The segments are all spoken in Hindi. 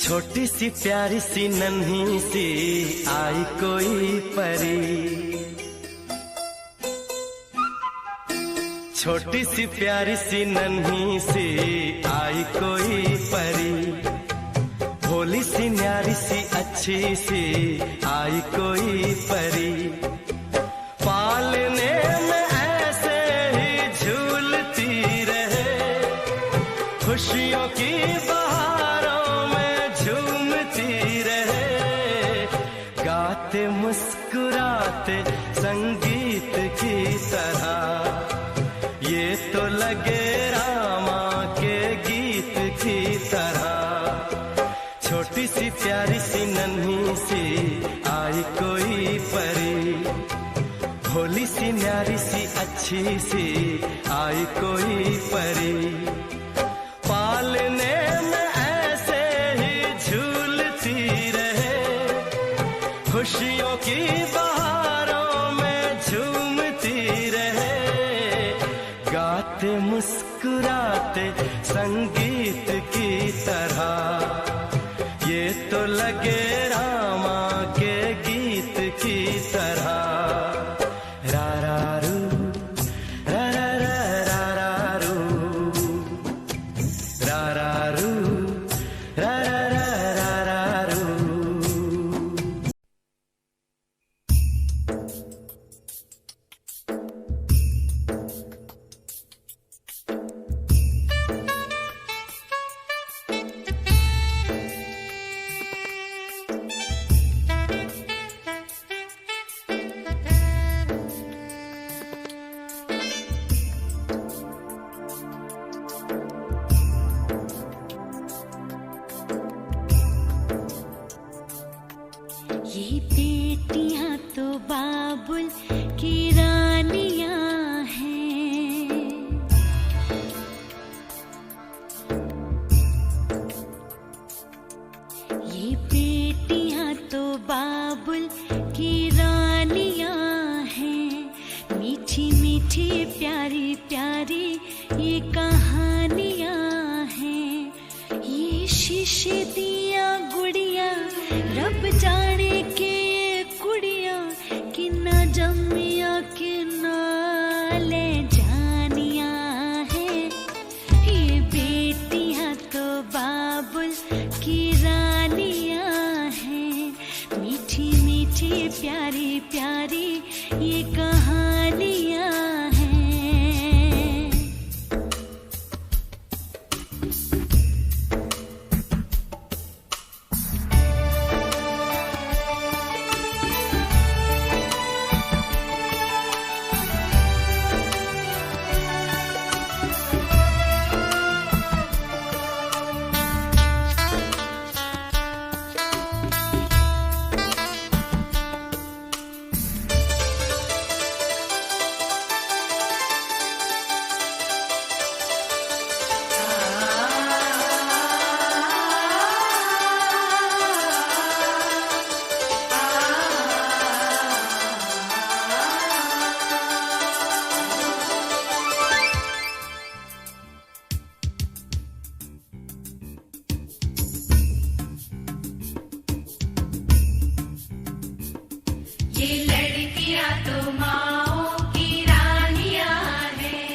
छोटी सी प्यारी सी नन्ही सी आई कोई परी, छोटी सी प्यारी सी नन्ही सी आई कोई परी, भोली सी न्यारी सी अच्छी सी आई कोई परी, पालने में ऐसे ही झूलती रहे, खुशियों की मुस्कुराते संगीत की तरह, ये तो लगे रामा के गीत की तरह। छोटी सी प्यारी सी नन्ही सी आई कोई परी, भोली सी न्यारी सी अच्छी सी आई कोई परी, पालने में ऐसे ही झूलती रहे, खुशियों की बहारों में झूमती रहे, गाते मुस्कुराते संगीत की तरह, ये तो लगे रामा के गीत की तरह। रा रा रू, रा रा रा रा रू, रा रा रू, रा रा रा रा रू। ये बेटियां तो बाबुल की रानियां हैं, ये बेटियां तो बाबुल की रानियां हैं, मीठी मीठी प्यारी प्यारी ये कहानियां हैं, ये शीशे दिया गुड़िया रब जाने के ये कुड़िया कि ना जमिया कि ना ले जानिया है, ये बेटियां तो बाबुल की रानियां हैं, मीठी मीठी प्यारी प्यारी ये कहानियां हैं। ये लड़कियां तो माओ की रानियां हैं,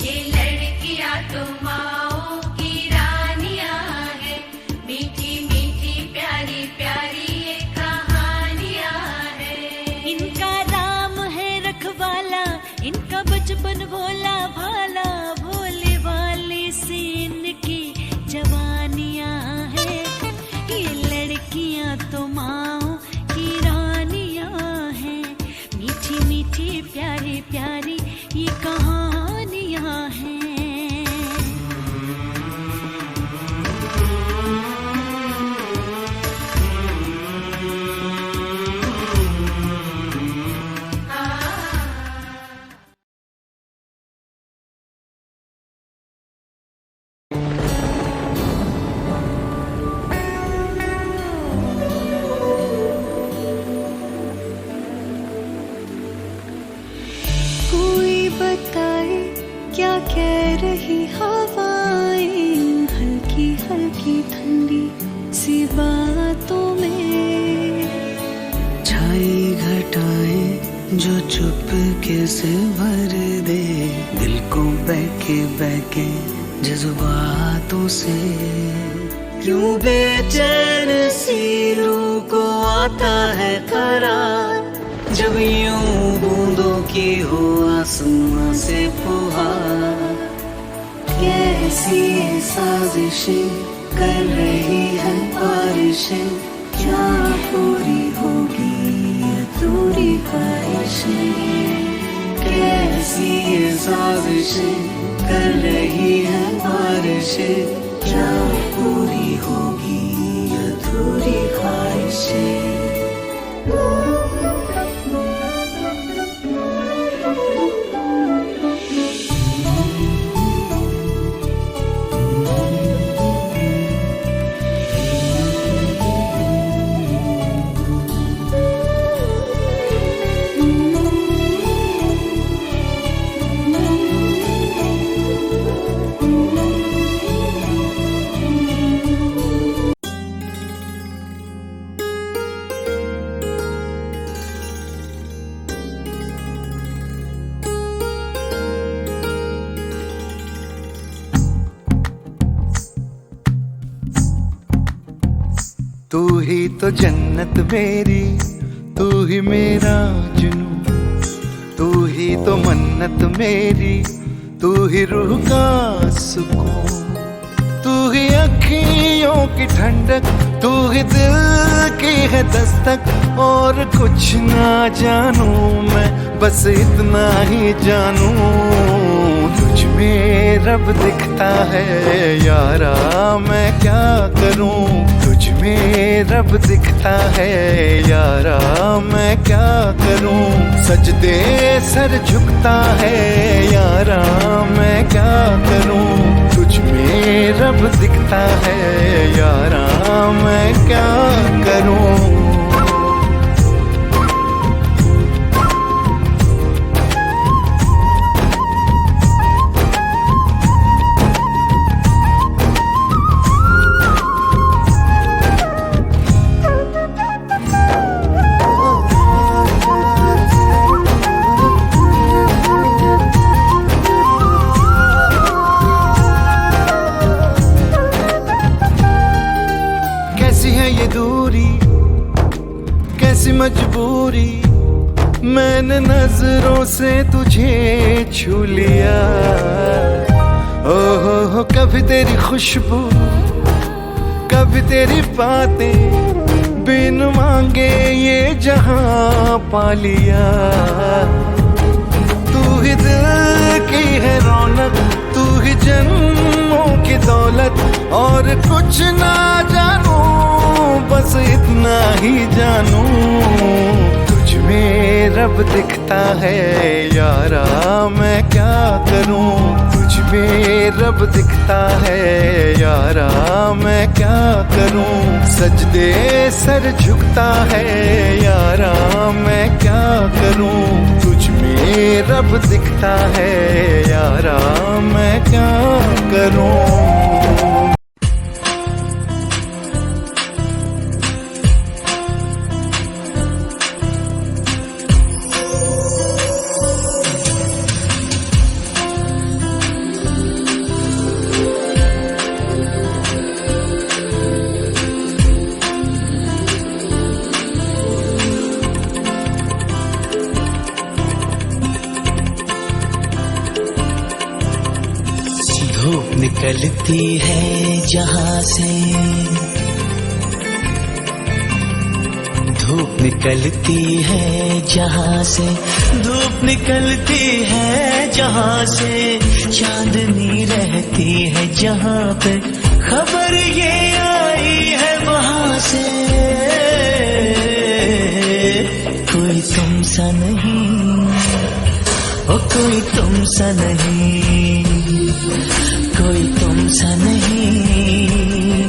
ये लड़कियां तो माओ की रानियां हैं, मीठी मीठी प्यारी प्यारी ये कहानियां हैं। इनका राम है रखवाला, इनका बचपन भोला भाला, भोले वाले से इनकी जवानियां हैं, ये लड़की हवाएं हल्की हल्की ठंडी सी बातों में, छाई घटाएं जो चुपके से भर दे दिल को बहके बहके जज्बातों से। क्यों बेचैन सी रूह को आता है करार, जब यूं बूंदों की हो आसमां से फुहार। कैसी साजिशें कर रही है बारिशें, क्या पूरी होगी अधूरी ख्वाहिशें। कैसी साजिशें कर रही है बारिशें, क्या पूरी होगी अधूरी ख्वाहिशें। तू ही तो जन्नत मेरी, तू ही मेरा जुनून, तू ही तो मन्नत मेरी, तू ही रूह का सुकून। तू ही अखियों की ठंडक, तू ही दिल की है दस्तक। और कुछ ना जानू मैं, बस इतना ही जानू, तुझ में रब दिखता है यारा, मैं क्या करूं। तुझ में रब दिखता है यारा, मैं क्या करूं। सजदे सर झुकता है यारा, मैं क्या करूं। तुझ में रब दिखता है यारा, मैं क्या करूं। ये दूरी कैसी मजबूरी, मैंने नजरों से तुझे छू लिया। हो कभी तेरी खुशबू, कभी तेरी बातें, बिन मांगे ये जहां पा लिया। तू ही दिल की है रौनक, तू ही जन्मों की दौलत। और कुछ ना जानू, बस इतना ही जानू, तुझ में रब दिखता है यारा, मैं क्या करूं। तुझ में रब दिखता है यारा, मैं क्या करूं। सजदे सर झुकता है यारा, मैं क्या करूं। तुझ में रब दिखता है यारा, मैं क्या करूं। धूप निकलती है जहां से, धूप निकलती है जहां से, धूप निकलती है जहां से। चांदनी रहती है जहां पे, खबर ये आई है वहां से। कोई तुम सा नहीं, ओ कोई तुम सा नहीं, कोई तुम सा नहीं,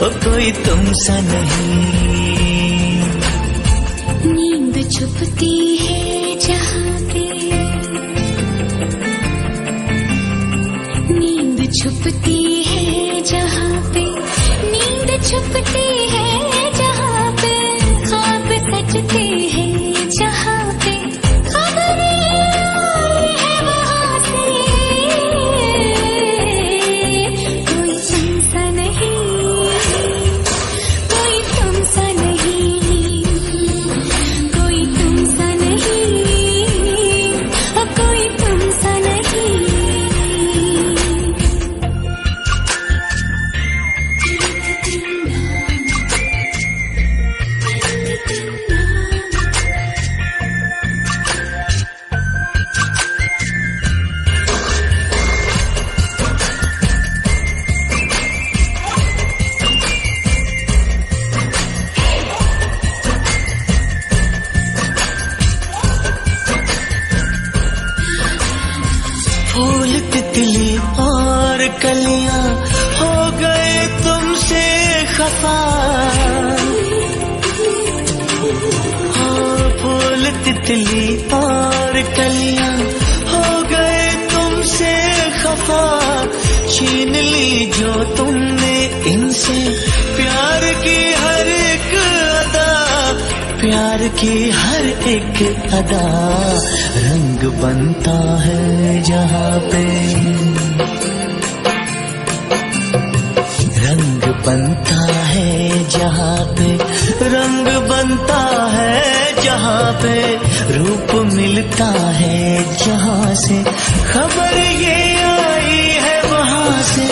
ओ कोई तुम सा नहीं। नींद छुपती है जहाँ पे, नींद छुपती है जहाँ पे, नींद छुपती है जहाँ पे, ख्वाब सजते हैं जहाँ पे, खबरें आई है वहाँ से। कोई तुमसा नहीं, कोई तुमसा नहीं, कोई तुमसा नहीं, कोई तुमसा नहीं। फूल तितली और कलियां हो गए तुमसे खफा। हाँ, फूल तितली और कलियां हो गए तुमसे खफा। छीन ली जो तुमने इनसे प्यार की हर एक अदा, प्यार की हर एक अदा। रंग बनता है जहाँ पे, रंग बनता है जहाँ पे, रंग बनता है जहाँ पे, रूप मिलता है जहाँ से, खबर ये आई है वहाँ से।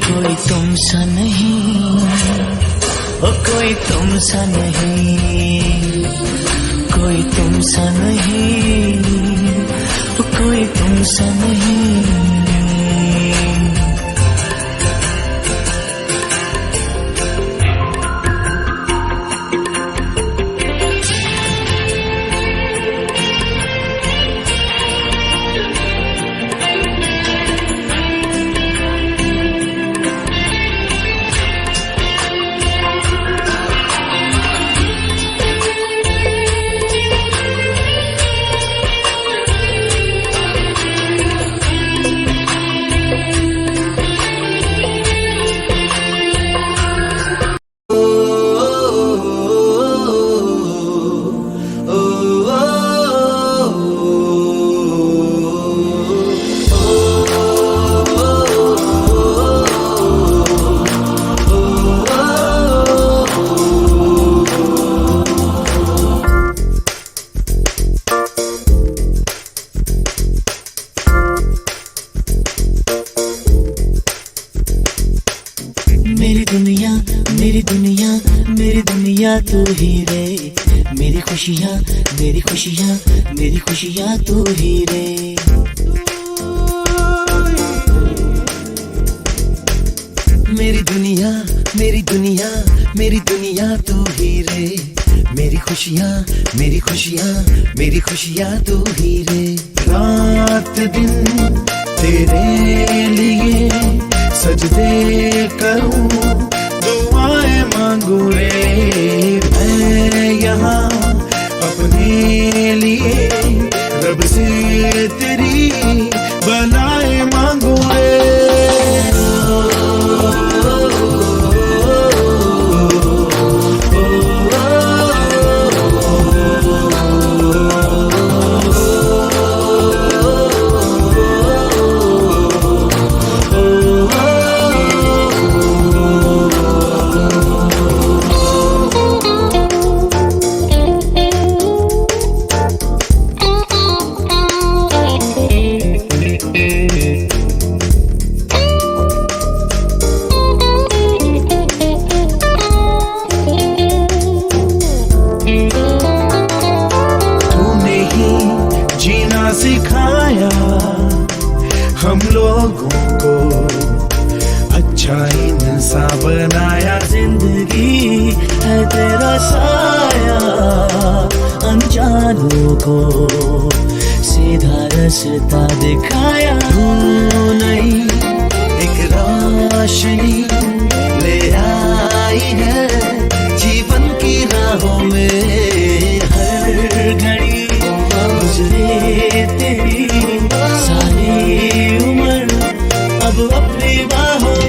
कोई तुमसा नहीं, ओ कोई तुमसा नहीं, कोई तुमसा नहीं, ओ कोई तुमसा नहीं। मेरी दुनिया, मेरी दुनिया, मेरी दुनिया तू ही रे। मेरी खुशियाँ, मेरी खुशियाँ, मेरी खुशियाँ तू ही रे। मेरी दुनिया, मेरी दुनिया, मेरी दुनिया तू ही रे। मेरी खुशियाँ, मेरी खुशियाँ, मेरी खुशियाँ तू ही रे। रात दिन तेरे लिए सजदे करूं, दुआएं मांगू रे। मैं यहाँ अपने लिए रब से तेरी बनाए मांगू रे। सिखाया हम लोगों को, अच्छा इंसान बनाया। जिंदगी है तेरा साया, अनजानों को सीधा रास्ता दिखाया। तू नहीं एक रोशनी ले आई है जीवन की राहों में। हर घड़ी गुजरे तेरी सारी अब अपनी बाहों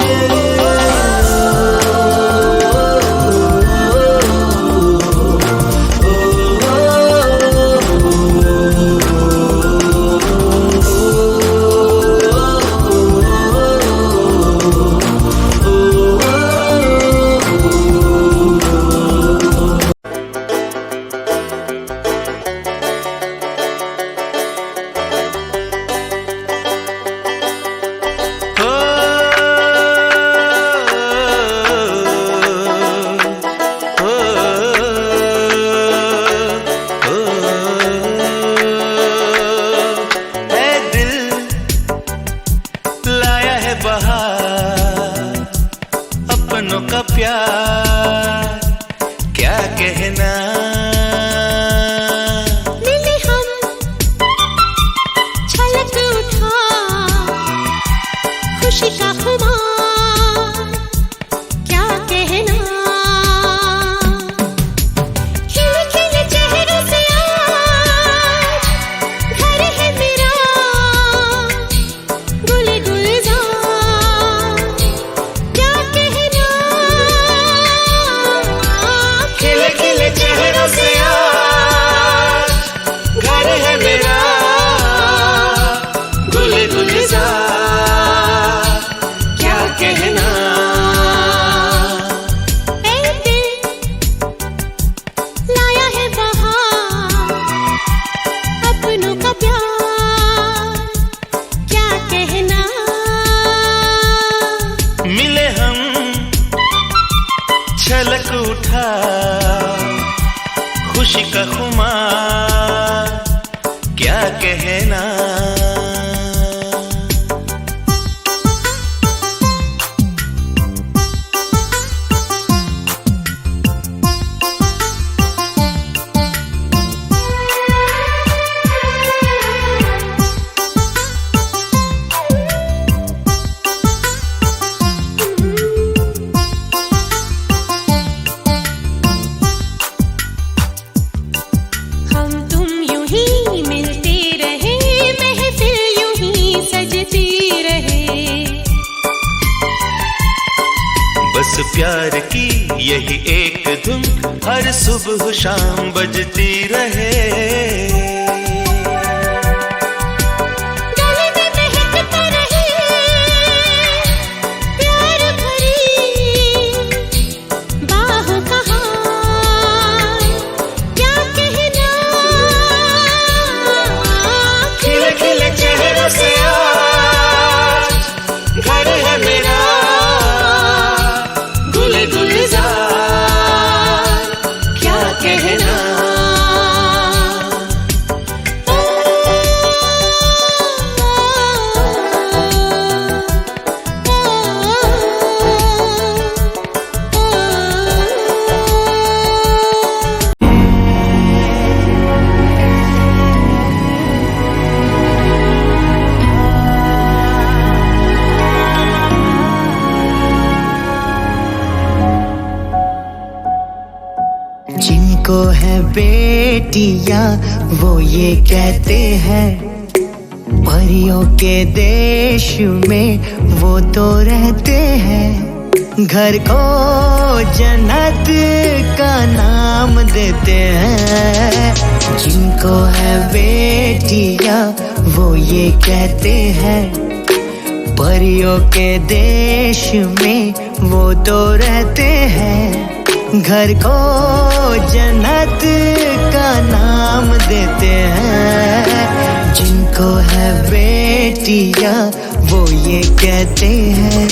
अपनों का प्यार क्या कहना। मिले हम छलक उठा खुशी का खुमार क्या कहना। खिले खिले चेहरों से आज घर है मेरा गुल गुलजार क्या कहना। खिले खिले चेहरों से आज घर है मेरा गुल गुलजार क्या कहना। ऐ दिल लाया है बहार अपनों का प्यार क्या कहना। मिले हम छलक उठा खुशी का खुमार क्या कहना। हम तुम यूं ही मिलते रहे महफिल यूं ही सजती रहे। बस प्यार की यही एक धुन हर सुबह शाम बजती रहे। गले में महकता रहे प्यार भरी बाहों का हार क्या कहना। खिले खिले चेहरों से आज घर है मेरा गुल गुलजार क्या कहना। जिनको है बेटियां वो ये कहते हैं परियों के देश में वो तो रहते हैं। घर को जन्नत का नाम देते हैं। जिनको है बेटियां वो ये कहते हैं परियों के देश में वो तो रहते हैं। घर को जन्नत का नाम देते हैं। जिनको है बेटियां वो ये कहते हैं।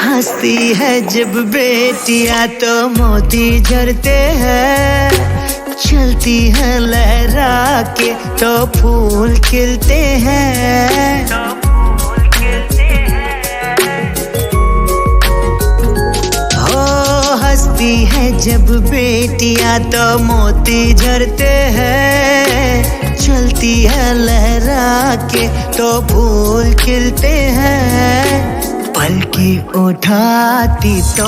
हंसती है जब बेटियां तो मोती झरते हैं। चलती है लहरा के तो फूल खिलते हैं। हो हंसती है जब बेटियां तो मोती झरते हैं। चलती है लहरा के तो फूल खिलते हैं। पलके उठाती तो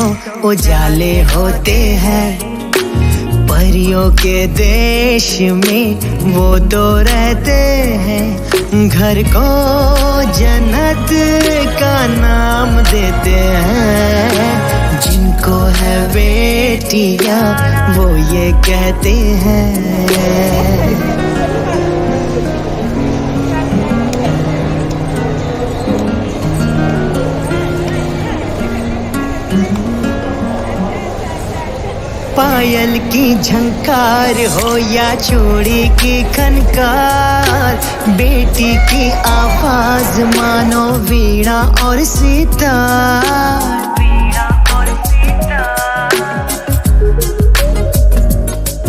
उजाले होते हैं। परियों के देश में वो तो रहते हैं, घर को जन्नत का नाम देते हैं। जिनको है बेटियां वो ये कहते हैं। पायल की झंकार हो या चूड़ी की खनकार, बेटी की आवाज मानो वीणा और सितार।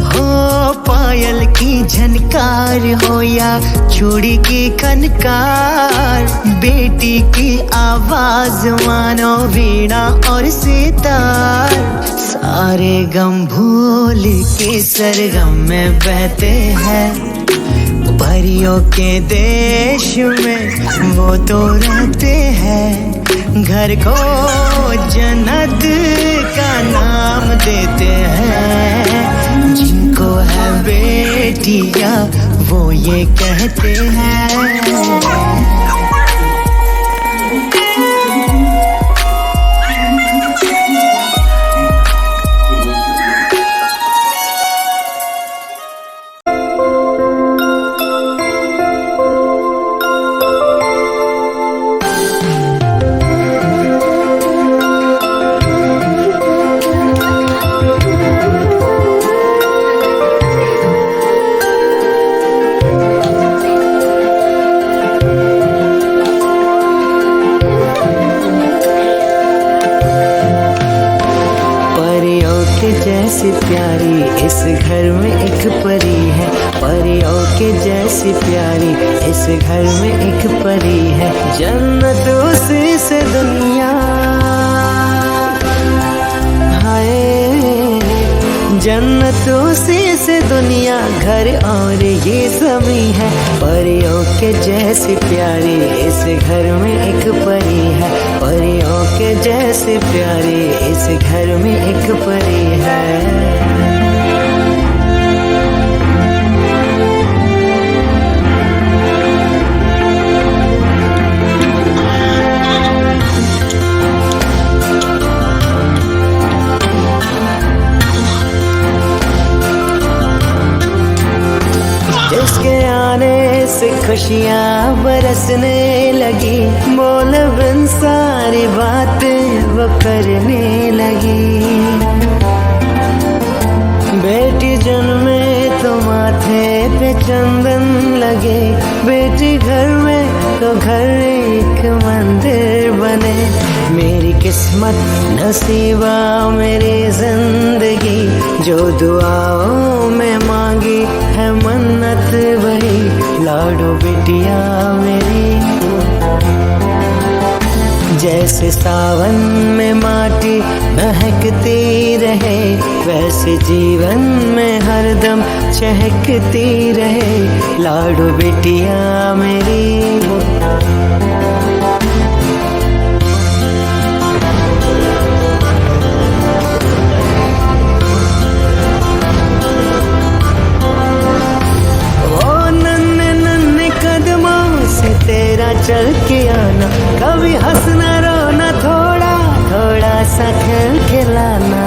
हो पायल की झनकार हो या चूड़ी की खनकार, बेटी की आवाज मानो वीणा और सितार। सारे गम भूल के सरगम में बहते हैं। परियों के देश में वो तो रहते हैं, घर को जन्नत का नाम देते हैं। जिनको है बेटियां वो ये कहते हैं। जैसी प्यारी इस घर में एक परी है, परियों के जैसी प्यारी इस घर में एक परी है। जन्नत उसी से दुनिया, हाय जन्नत उसी से दुनिया, घर और ये ज़मीं है। परियों के जैसी प्यारी इस घर में एक परी है, परियों के जैसी प्यारी इस घर में एक परी है। जिसके आने से खुशियाँ बरसने लगी, बोल बिन सारी बातें वो करने लगी। बेटी जन्मे तो माथे पे चंदन लगे, बेटी घर में तो घर एक मंदिर बने। मेरी किस्मत नसीबा मेरी जिंदगी, जो दुआओं में मांगी है मन्नत वही। लाडो बिटिया मेरी, जैसे सावन में माटी महकती रहे, वैसे जीवन में हरदम चहकती रहे। लाडो बिटिया मेरी, तेरा चल के आना, कभी हंसना रोना, थोड़ा थोड़ा सा खेल खिलाना।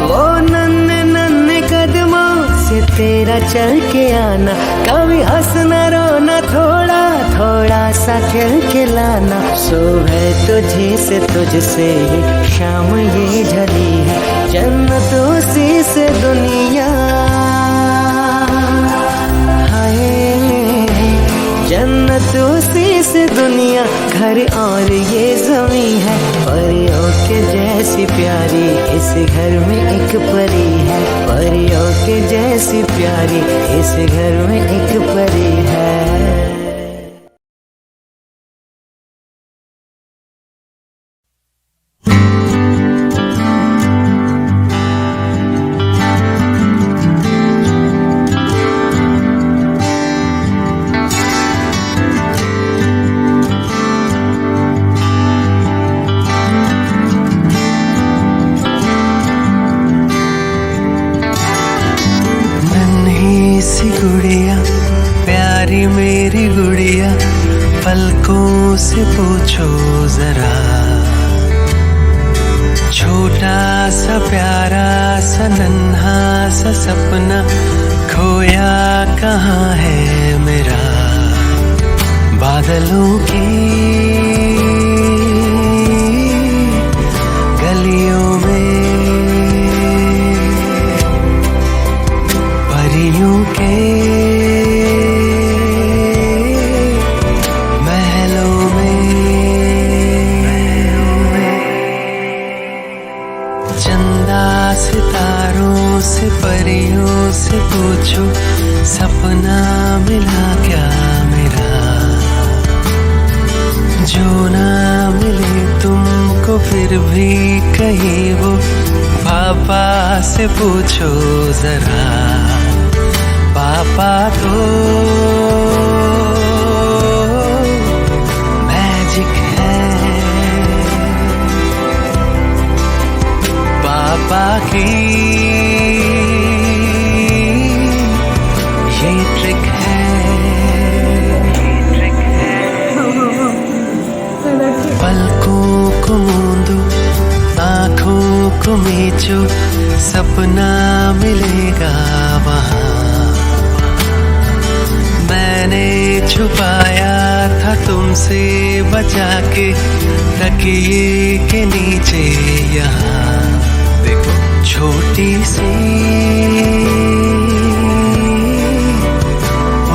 वो नन्हे नन्हे कदमों से तेरा चल के आना, कभी हंसना रोना, थोड़ा थोड़ा सा खेल खिलाना। सुबह तुझे से तुझसे शाम ये ढली है, जन्नत उसी से दुनिया, जन्नत उसी से दुनिया, घर और ये ज़मीं है। परियों के जैसी प्यारी इस घर में एक परी है, परियों के जैसी प्यारी इस घर में एक परी है। पूछो जरा, छोटा सा प्यारा सा नन्हा सा सपना खोया कहाँ है मेरा। बादलों की गलियों में, परियों के महलों में, चंदा सितारों से परियों से पूछो सपना मिला क्या मेरा। जो ना मिले तुमको फिर भी कहीं वो, पापा से पूछो जरा। पापा तो मैजिक है, पापा की ये ट्रिक है। पलकों को मूंदो, आँखों को मीचो, सपना मिलेगा वहाँ। मैंने छुपाया था तुमसे बचा के तकिए के नीचे यहाँ। देखो छोटी सी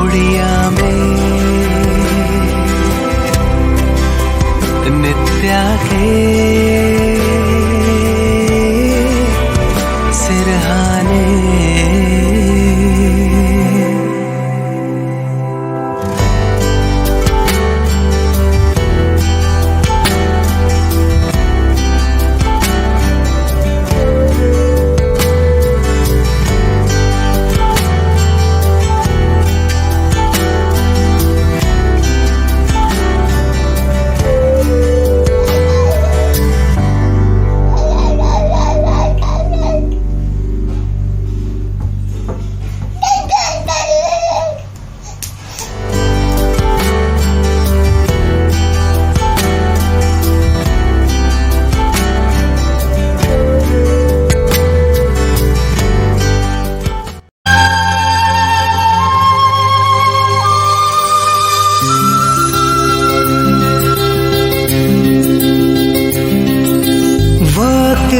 उड़िया में नित्या के सिरहाने।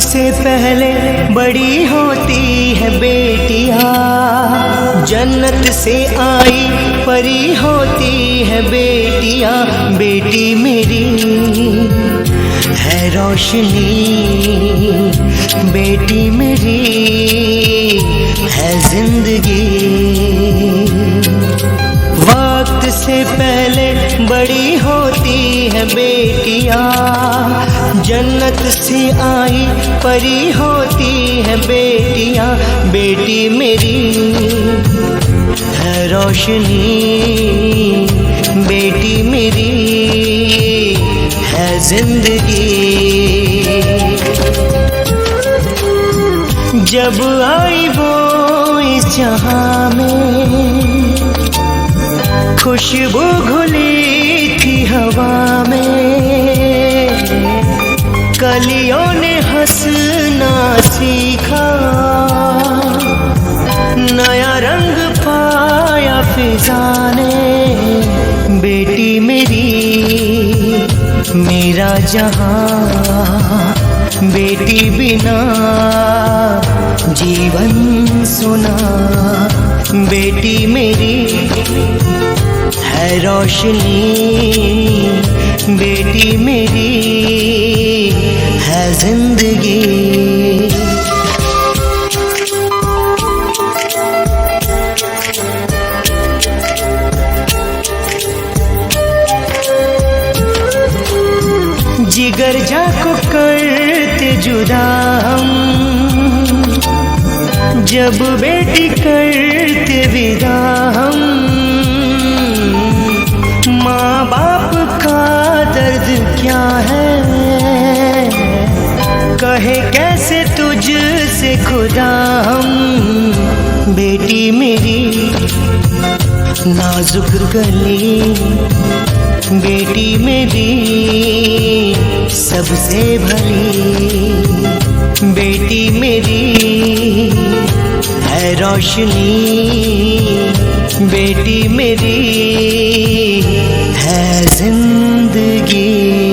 से पहले बड़ी होती है बेटियां, जन्नत से आई परी होती है बेटियां। बेटी मेरी है रोशनी, बेटी मेरी है जिंदगी। वक्त से पहले बड़ी होती है बेटियां, जन्नत से आई परी होती है बेटियां। बेटी मेरी है रोशनी, बेटी मेरी है जिंदगी। जब आई वो इस जहां में, खुशबू घुली थी हवा में, कलियों ने हंसना सीखा, नया रंग पाया फिजा ने। बेटी मेरी मेरा जहां, बेटी बिना जीवन सुना। बेटी मेरी है रोशनी, बेटी मेरी है जिंदगी। जिगर जाको करते जुदा हम, जब बेटी करते विदा हम। माँ बाप का दर्द क्या है, कहे कैसे तुझसे खुदा हम। बेटी मेरी नाजुक गली बेटी मेरी सबसे भली, बेटी मेरी है रोशनी, बेटी मेरी है जिंदगी।